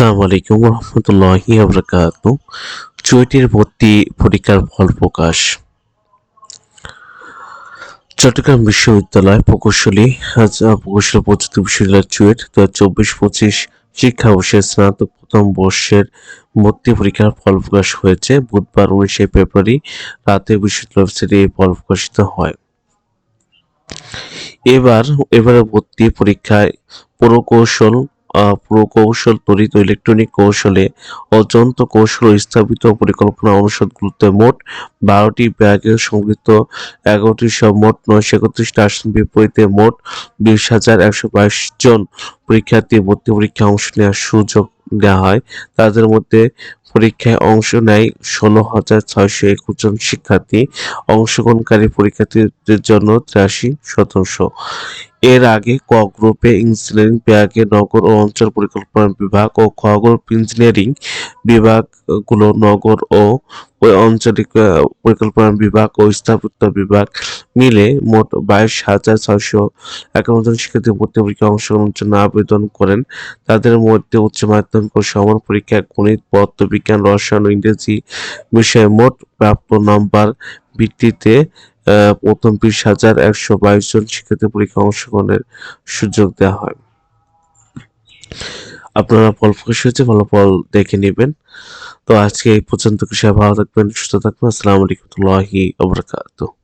আসসালামু আলাইকুম রহমতুল্লাহি ওয়া চুয়েটের ভর্তি পরীক্ষার ফল প্রকাশ। চট্টগ্রাম বিশ্ববিদ্যালয় প্রকৌশলী প্রযুক্তি বিশ্ববিদ্যালয় চুয়েট ২০২৪-২৫ শিক্ষাবর্ষের স্নাতক প্রথম বর্ষের ভর্তি পরীক্ষার ফল প্রকাশ হয়েছে। বুধবার ১৯শে ফেব্রুয়ারি রাতে বিশ্ববিদ্যালয় ওয়েবসাইটে এই ফল প্রকাশিত হয়। এবারে ভর্তি পরীক্ষায় পুরকৌশল, তড়িৎ ও ইলেকট্রনিক কৌশলে ও যন্ত্র কৌশল ও স্থাপিত পরিকল্পনা অনুষদগুলোতে মোট ১২টি বিভাগে সংগৃহীত ১১টি সহ মোট ৯৩১টি আসন বিপরীতে মোট ২০,১২২ জন পরীক্ষার্থী ভর্তি পরীক্ষায় অংশ নেওয়ার সুযোগ দেওয়া হয়। তাদের মধ্যে পরীক্ষায় অংশ নেয় ১৬,৬২১ জন শিক্ষার্থী। অংশগ্রহণকারী পরীক্ষার্থীদের জন্য ৮৩%। এর আগে ক গ্রুপে ইঞ্জিনিয়ারিং বিভাগে নগর ও অঞ্চল পরিকল্পনা বিভাগ ও খ গ্রুপ ইঞ্জিনিয়ারিং বিভাগগুলো নগর ও আঞ্চলিক পরিকল্পনা বিভাগ ও স্থাপত্য বিভাগ মিলে মোট ২২,৬৫১ জন শিক্ষার্থী ভর্তি পরীক্ষায় অংশগ্রহণের জন্য আবেদন করেন। তাদের মধ্যে উচ্চ মাধ্যমিক ও সমান পরীক্ষায় গণিত, পদার্থবিজ্ঞান, রসায়ন ও ইংরেজি বিষয়ে মোট প্রাপ্ত নম্বর ভিত্তিতে প্রথম ২০,১২২ জন শিক্ষার্থী পরীক্ষায় অংশগ্রহণের সুযোগ দেওয়া হয়। আপনারা ফল প্রকাশ হয়েছে, ফলাফল দেখে নেবেন। তো আজকে এই পর্যন্ত। সবাই ভালো থাকবেন, সুস্থ থাকবেন। আসসালামু আলাইকুম ওয়া রাহমাতুল্লাহি ওয়া বারাকাতুহু।